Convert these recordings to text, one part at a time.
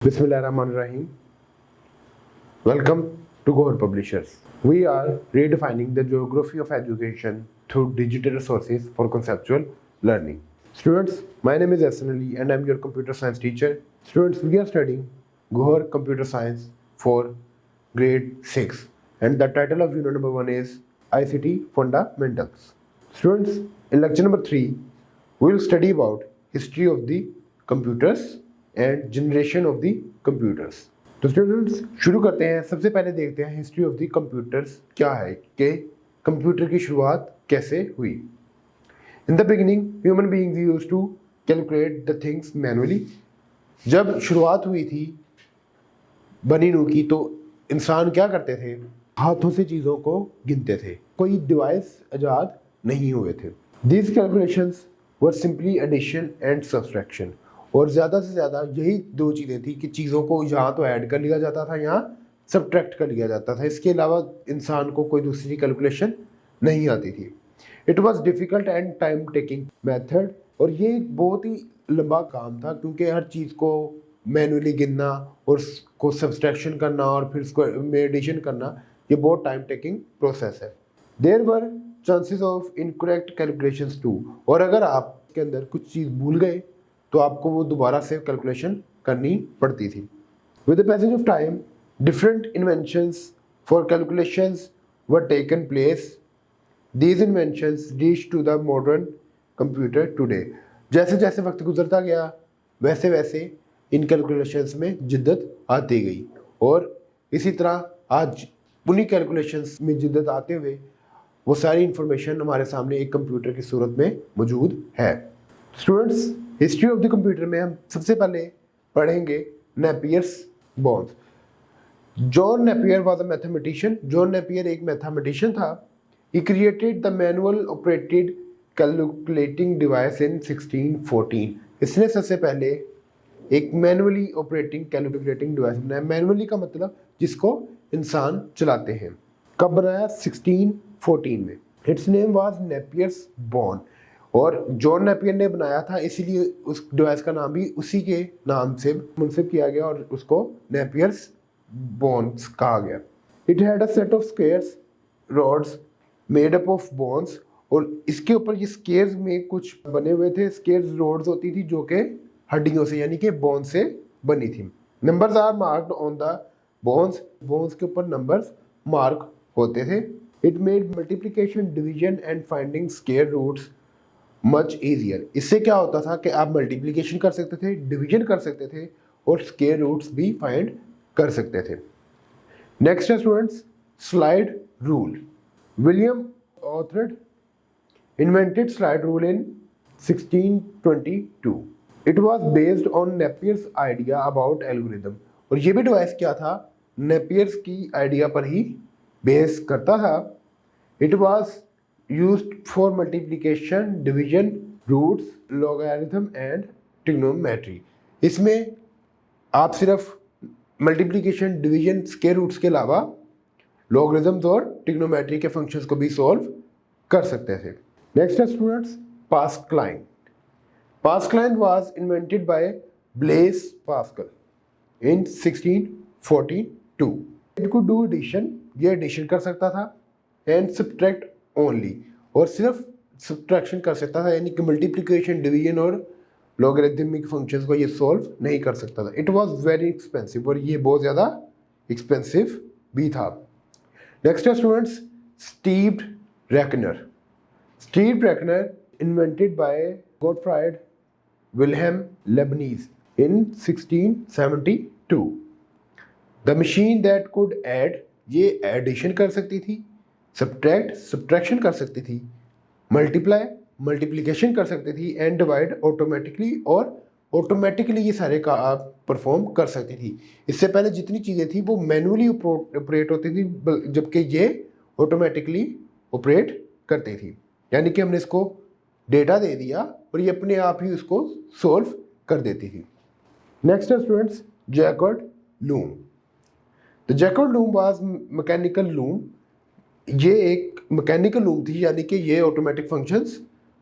Bismillahirrahmanirrahim. Welcome to Gohar Publishers. We are redefining the geography of education through digital resources for conceptual learning. Students, my name is Hassan Ali and I am your computer science teacher. Students, we are studying Gohar Computer Science for grade 6 and the title of unit number 1 is ICT Fundamentals. Students, in lecture number 3, we will study about history of the computers and generation of the computers. तो students शुरू करते हैं। सबसे पहले देखते हैं history of the computers क्या है, कि कंप्यूटर की शुरुआत कैसे हुई। In the beginning human beings used to calculate the things manually. जब शुरुआत हुई थी बनी नू की, तो इंसान क्या करते थे, हाथों से चीज़ों को गिनते थे, कोई डिवाइस इजाद नहीं हुए थे। These calculations were simply addition and subtraction, और ज़्यादा से ज़्यादा यही दो चीज़ें थी कि चीज़ों को यहाँ तो ऐड कर लिया जाता था, यहाँ सब्ट्रैक्ट कर लिया जाता था। इसके अलावा इंसान को कोई दूसरी कैलकुलेशन नहीं आती थी। It was difficult and time taking method, और ये एक बहुत ही लंबा काम था क्योंकि हर चीज़ को मैनुअली गिनना और उसको सब्सट्रैक्शन करना और फिर उसको में एडिशन करना, ये बहुत टाइम टेकिंग प्रोसेस है। There were chances of incorrect calculations too, और अगर आपके अंदर कुछ चीज़ भूल गए तो आपको वो दोबारा से कैलकुलेशन करनी पड़ती थी। With the passage of time different inventions for calculations were taken place. These inventions reach to the modern computer today. जैसे जैसे वक्त गुजरता गया वैसे वैसे इन कैलकुलेशंस में जिद्दत आती गई, और इसी तरह आज उन्हीं कैलकुलेशंस में जिद्दत आते हुए वो सारी इंफॉर्मेशन हमारे सामने एक कंप्यूटर की सूरत में मौजूद है। Students, history of the computer में हम सबसे पहले पढ़ेंगे Napier's bones. John Napier was a mathematician. John Napier एक मैथमेटिशियन था। He created the manual operated calculating device in 1614। इसने सबसे पहले एक मैनुअली ऑपरेटिंग कैलकुलेटिंग डिवाइस बनाया। मैनुअली का मतलब जिसको इंसान चलाते हैं। कब बनाया? 1614 में। It's name was Napier's bone, और जॉन नेपियर ने बनाया था, इसीलिए उस डिवाइस का नाम भी उसी के नाम से मुंसब किया गया और उसको नेपियर्स बोन्स कहा गया। It had a set of squares rods made up of bones, और इसके ऊपर ये स्क्वेयर्स में कुछ बने हुए थे। स्क्वेयर्स रॉड्स होती थी जो कि हड्डियों से यानी कि बोन से बनी थी। Numbers are marked on the bones. Bones के ऊपर नंबर्स मार्क होते थे। It made multiplication division and finding square roots much easier. इससे क्या होता था कि आप मल्टीप्लिकेशन कर सकते थे, डिवीजन कर सकते थे और स्क्वायर रूट्स भी फाइंड कर सकते थे। नेक्स्ट है students slide rule. William authored invented slide rule in 1622। It was based on Napier's idea about algorithm, और ये भी डिवाइस क्या था, नेपियर्स की आइडिया पर ही बेस करता था। It was used for multiplication, division, roots, logarithm and trigonometry। इसमें आप सिर्फ मल्टीप्लिकेशन, डिवीजन, स्क्वायर रूट्स के अलावा लॉगरिथम्स और ट्रिग्नोमेट्री के फंक्शंस को भी सॉल्व कर सकते थे। नेक्स्ट है students Pascaline. Pascaline was invented by Blaise Pascal in 1642। It could do addition, ये एडिशन कर सकता था, एंड सब्ट्रैक्ट ओनली, और सिर्फ सब्ट्रैक्शन कर सकता था, यानी कि मल्टीप्लिकेशन, डिवीजन और लॉगरिथमिक फंक्शंस को ये सॉल्व नहीं कर सकता था। इट वाज वेरी एक्सपेंसिव, और ये बहुत ज़्यादा एक्सपेंसिव भी था। नेक्स्ट है students Steve reckoner. Steve reckoner invented by Gottfried Wilhelm Lebanese in 1672। The machine that could add, ये एडिशन कर सकती थी, सब्ट्रैक्ट सब्ट्रैक्शन कर सकती थी, मल्टीप्लाई मल्टीप्लिकेशन कर सकती थी, एंड डिवाइड ऑटोमेटिकली, और ऑटोमेटिकली ये सारे का आप परफॉर्म कर सकती थी। इससे पहले जितनी चीज़ें थी वो मैनुअली ऑपरेट होती थी, जबकि ये ऑटोमेटिकली ऑपरेट करती थी। यानी कि हमने इसको डेटा दे दिया और ये अपने आप ही उसको सॉल्व कर देती थी। नेक्स्ट है students jacquard loom. The jacquard loom was mechanical loom. ये एक मैकेनिकल लूम थी, यानी कि ये ऑटोमेटिक फंक्शंस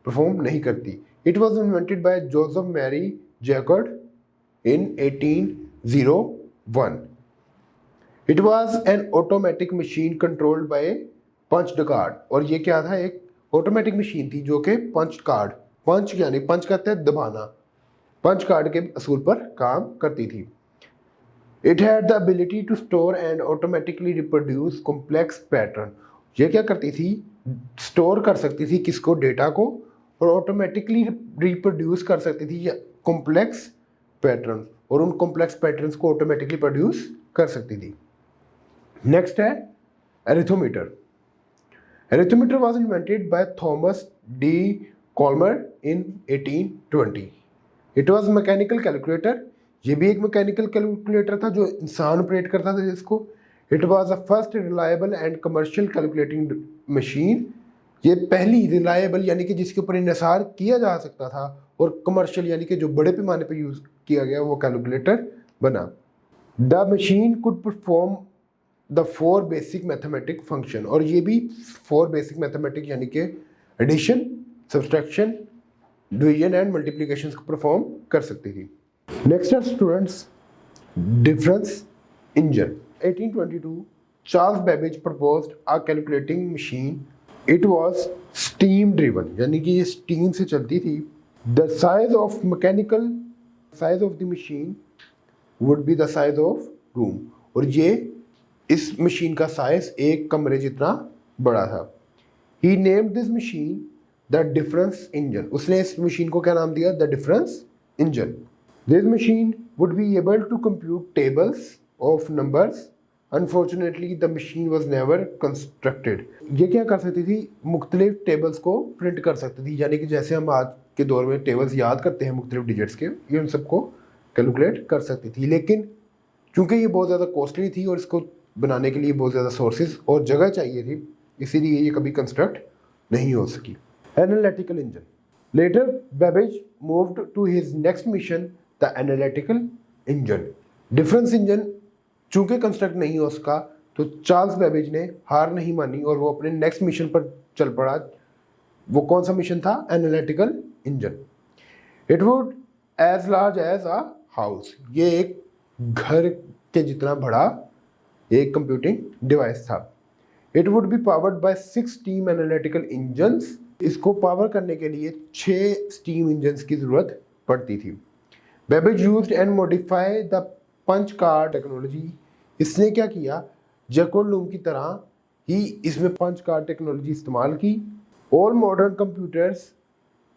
परफॉर्म नहीं करती। It was invented by Joseph Marie Jacquard in 1901. It was an automatic machine controlled by punch card. और ये क्या था, एक ऑटोमेटिक मशीन थी जो कि पंच कार्ड, पंच यानी पंच कहते हैं दबाना, पंच कार्ड के असूल पर काम करती थी. It had the ability to store and automatically reproduce complex pattern. ये क्या करती थी, स्टोर कर सकती थी किसको, डेटा को, और ऑटोमेटिकली रिप्रोड्यूस कर सकती थी कॉम्प्लेक्स पैटर्न, और उन कॉम्प्लेक्स पैटर्न्स को ऑटोमेटिकली प्रोड्यूस कर सकती थी. नेक्स्ट है arithmometer. Arithmometer was invented by Thomas de Colmar in 1820. It was mechanical calculator. ये भी एक मैकेनिकल कैलकुलेटर था जो इंसान ऑपरेट करता था जिसको. It was the first reliable and commercial calculating machine. ये पहली रिलायबल यानी कि जिसके ऊपर इन्हिसार किया जा सकता था, और कमर्शियल यानी कि जो बड़े पैमाने पर यूज़ किया गया वो कैलकुलेटर बना. The machine could perform the 4 basic mathematic function. और ये भी 4 बेसिक मैथमेटिक यानी कि addition, subtraction, division and multiplication को परफॉर्म कर सकती थी. नेक्स्ट है students difference engine. 1822 Charles Babbage proposed a calculating machine. It was steam driven यानी कि ये स्टीम से चलती थी. The size of the machine would be the size of room. और ये इस मशीन का साइज एक कमरे जितना बड़ा था. He named this machine the difference engine. उसने इस मशीन को क्या नाम दिया, the difference engine. This machine would be able to compute tables of numbers. Unfortunately, the machine was never constructed. ये क्या कर सकती थी, मुख्तलिफ टेबल्स को प्रिंट कर सकती थी. यानी कि जैसे हम आज के दौर में टेबल्स याद करते हैं मुख्तलिफ डिजिट्स के, ये उन सबको कैलकुलेट कर सकती थी. लेकिन चूंकि ये बहुत ज़्यादा कॉस्टली थी और इसको बनाने के लिए बहुत ज़्यादा सोर्सेज और जगह चाहिए थी, इसीलिए ये कभी कंस्ट्रक्ट नहीं हो सकी. Analytical engine. Later, Babbage moved to his next mission, the analytical engine. Difference engine चूंकि कंस्ट्रक्ट नहीं हो सका तो चार्ल्स बेबेज ने हार नहीं मानी और वो अपने नेक्स्ट मिशन पर चल पड़ा. वो कौन सा मिशन था, analytical engine. It would as large as a house. ये एक घर के जितना बड़ा एक कंप्यूटिंग डिवाइस था. It would be powered by 6 steam analytical engines. इसको पावर करने के लिए 6 स्टीम इंजन्स की ज़रूरत पड़ती थी. Babbage used and modify the punch card technology. इसने क्या किया, जैकॉर्ड लूम की तरह ही इसमें पंच कार्ड टेक्नोलॉजी इस्तेमाल की. All modern computers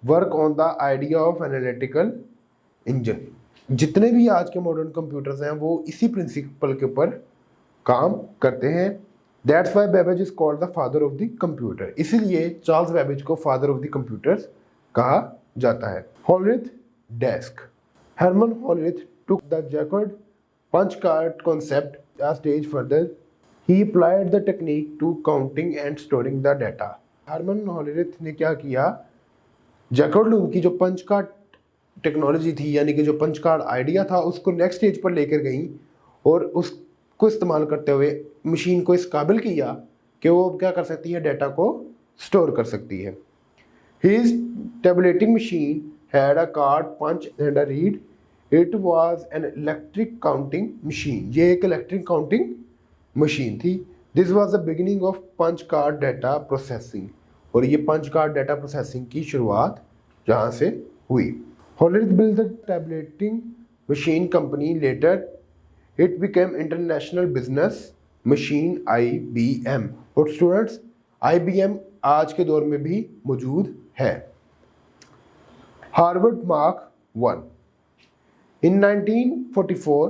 work on the idea of analytical engine. जितने भी आज के मॉडर्न कंप्यूटर्स हैं वो इसी प्रिंसिपल के ऊपर काम करते हैं. That's why Babbage is called the father of the computer. इसीलिए चार्ल्स बेबेज को फादर ऑफ द कंप्यूटर्स कहा जाता है. Hollerith desk. Herman Hollerith took the Jacquard punch card concept a stage further. He applied the technique to counting and storing the data. Herman Hollerith ने क्या किया, jacquard loom की जो पंच card technology थी यानी कि जो पंच कार्ड आइडिया था उसको नेक्स्ट स्टेज पर लेकर गई और उसको इस्तेमाल करते हुए मशीन को इस काबिल किया कि वो क्या कर सकती है, डेटा को स्टोर कर सकती है. His tabulating machine had a card punch and a read. It was an electric counting machine. ये एक इलेक्ट्रिक काउंटिंग मशीन थी. This was the beginning of punch card data processing. और ये पंच कार्ड डाटा प्रोसेसिंग की शुरुआत जहाँ से हुई. Hollerith built the tabulating machine company. Later, it became international business machine IBM. और स्टूडेंट्स IBM आज के दौर में भी मौजूद है. Harvard mark 1. In 1944,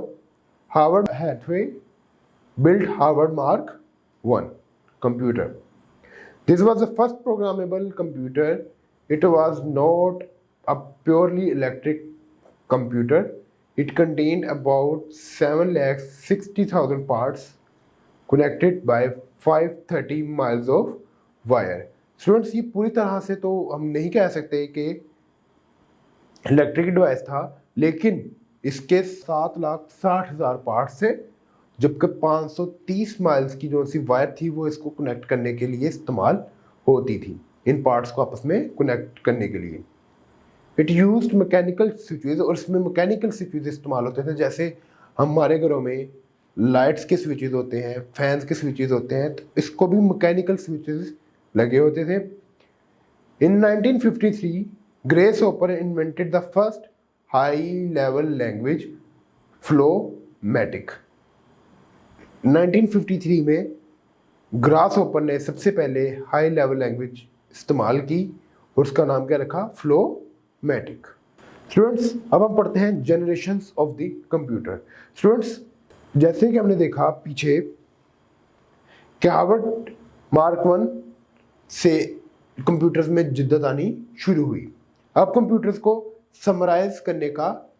Howard Hathaway built Harvard Mark 1 computer. This was the first programmable computer. It was not a purely electric computer. It contained about 7,60,000 parts connected by 530 miles of wire. Students ये पूरी तरह से तो हम नहीं कह सकते कि इलेक्ट्रिक डिवाइस था, लेकिन इसके 7,60,000 पार्ट्स थे, जबकि 530 माइल्स की जो सी वायर थी वो इसको कनेक्ट करने के लिए इस्तेमाल होती थी, इन पार्ट्स को आपस में कनेक्ट करने के लिए. It used mechanical switches. और इसमें मैकेनिकल स्विचेस इस्तेमाल होते थे. जैसे हमारे घरों में लाइट्स के स्विचेस होते हैं, फैंस के स्विचेस होते हैं, तो इसको भी मैकेनिकल स्विचेस लगे होते थे। In 1953 Grace Hopper invented the first high level language flowmatic. 1953 में ग्रास हॉपर ने सबसे पहले हाई लेवल लैंग्वेज इस्तेमाल की और उसका नाम क्या रखा? फ्लोमैटिक। स्टूडेंट्स, अब हम पढ़ते हैं generations of the computer. Students, जैसे कि हमने देखा पीछे कि हार्वर्ड मार्क 1 से कंप्यूटर्स में जिद्दत आनी शुरू हुई। अब कंप्यूटर्स को समराइज करने का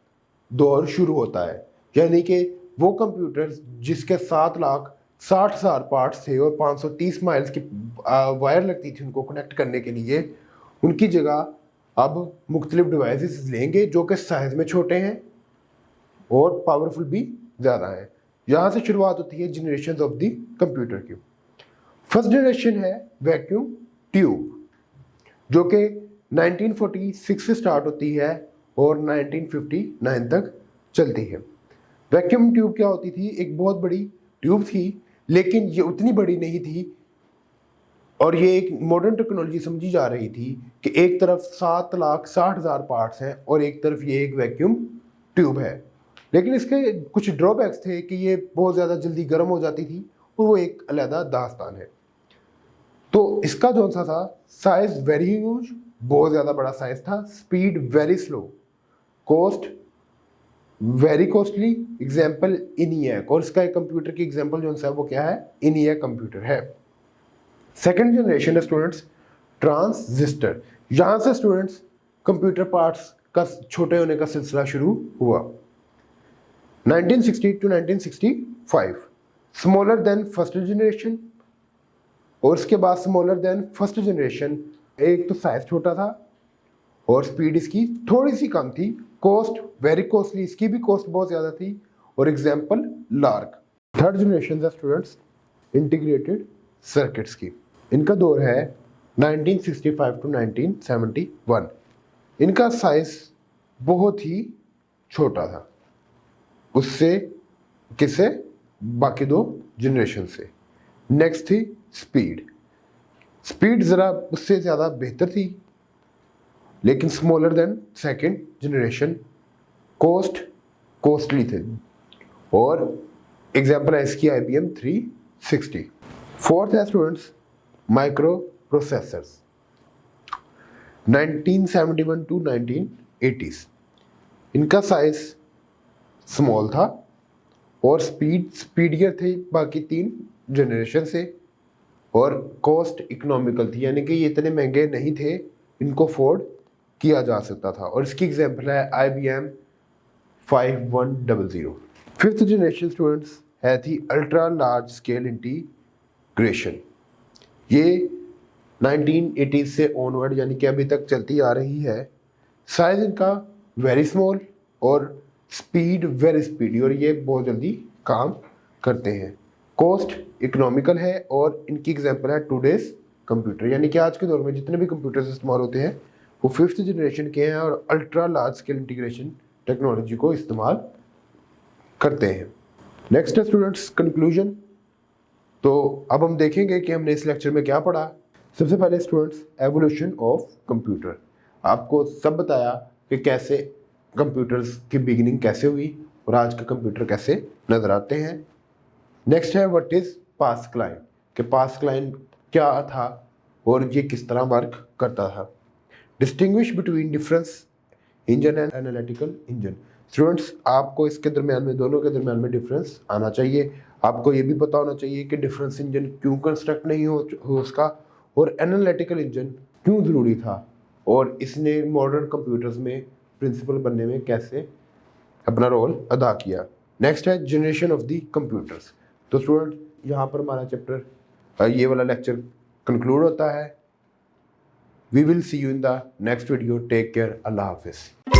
दौर शुरू होता है, यानी कि वो कंप्यूटर्स जिसके 7,60,000 पार्ट्स थे और 530 माइल्स की वायर लगती थी उनको कनेक्ट करने के लिए, उनकी जगह अब मुख्तलिफ डिवाइसेस लेंगे जो कि साइज में छोटे हैं और पावरफुल भी ज़्यादा हैं। यहाँ से शुरुआत होती है जनरेशन ऑफ द कंप्यूटर की। फर्स्ट जनरेशन है वैक्यूम ट्यूब, जो कि 1946 से स्टार्ट होती है और 1959 तक चलती है। वैक्यूम ट्यूब क्या होती थी? एक बहुत बड़ी ट्यूब थी, लेकिन ये उतनी बड़ी नहीं थी और ये एक मॉडर्न टेक्नोलॉजी समझी जा रही थी कि एक तरफ 7,60,000 पार्ट्स हैं और एक तरफ ये एक वैक्यूम ट्यूब है। लेकिन इसके कुछ ड्रॉबैक्स थे कि ये बहुत ज़्यादा जल्दी गर्म हो जाती थी और वो एक अलहदा दास्तान है। तो इसका जो सा था साइज वेरी ह्यूज, बहुत ज़्यादा बड़ा साइज था, speed very slow, cost very costly. Example ENIAC, और इसका एक कंप्यूटर की एग्जाम्पल जो है वो क्या है? इनियक कंप्यूटर है। सेकेंड जनरेशन है स्टूडेंट्स ट्रांजिस्टर। यहाँ से स्टूडेंट्स कंप्यूटर पार्ट्स का छोटे होने का सिलसिला शुरू हुआ। 1960 to 1965 smaller than first generation, और उसके बाद स्मॉलर देन फर्स्ट जनरेशन। एक तो साइज छोटा था और स्पीड इसकी थोड़ी सी कम थी, कॉस्ट वेरी कॉस्टली, इसकी भी कॉस्ट बहुत ज़्यादा थी, और एग्जाम्पल लार्क। थर्ड जनरेशन है स्टूडेंट्स इंटीग्रेटेड सर्किट्स की। इनका दौर है 1965 to 1971। इनका साइज बहुत ही छोटा था उससे किससे? बाकी दो जनरेशन से। नेक्स्ट थी स्पीड। स्पीड ज़रा उससे ज़्यादा बेहतर थी, लेकिन smaller than second generation, costly थे, और एग्जाम्पल है इसकी IBM 360। फोर्थ है स्टूडेंट्स माइक्रो प्रोसेसर्स, 1971 to 1980। इनका साइज स्मॉल था और स्पीडियर थे बाकी तीन जनरेशन से, और कॉस्ट इकोनॉमिकल थी, यानी कि ये इतने महंगे नहीं थे, इनको अफोर्ड किया जा सकता था, और इसकी एग्जाम्पल है IBM 5100। फिफ्थ जनरेशन स्टूडेंट्स है थी अल्ट्रा लार्ज स्केल इंटीग्रेशन। ये 1980 से ऑनवर्ड यानी कि अभी तक चलती आ रही है। साइज इनका वेरी स्मॉल और स्पीड वेरी स्पीडी, और ये बहुत जल्दी काम करते हैं। कॉस्ट इकोनॉमिकल है, और इनकी एग्जांपल है टुडेज कंप्यूटर, यानी कि आज के दौर में जितने भी कंप्यूटर्स इस्तेमाल होते हैं वो फिफ्थ जनरेशन के हैं और ultra large scale integration technology को इस्तेमाल करते हैं। नेक्स्ट है स्टूडेंट्स कंक्लूजन। तो अब हम देखेंगे कि हमने इस लेक्चर में क्या पढ़ा। सबसे पहले स्टूडेंट्स एवोल्यूशन ऑफ कंप्यूटर, आपको सब बताया कि कैसे कंप्यूटर्स की बिगिनिंग कैसे हुई और आज के कंप्यूटर कैसे नज़र आते हैं। नेक्स्ट है व्हाट इज़ पास्कल लाइन, कि पास्कल लाइन क्या था और ये किस तरह वर्क करता था। Distinguish between difference engine and analytical engine. Students आपको इसके दरमियान में, दोनों के दरमियान में डिफरेंस आना चाहिए। आपको ये भी पता होना चाहिए कि डिफरेंस इंजन क्यों कंस्ट्रक्ट नहीं हो उसका, और एनालिटिकल इंजन क्यों ज़रूरी था, और इसने मॉडर्न कंप्यूटर्स में प्रिंसिपल बनने में कैसे अपना रोल अदा किया। नेक्स्ट है जनरेशन ऑफ द कंप्यूटर्स। तो स्टूडेंट यहाँ पर हमारा चैप्टर, ये वाला लेक्चर कंक्लूड होता है। We will see you in the next video. Take care. अल्लाह हाफिज़।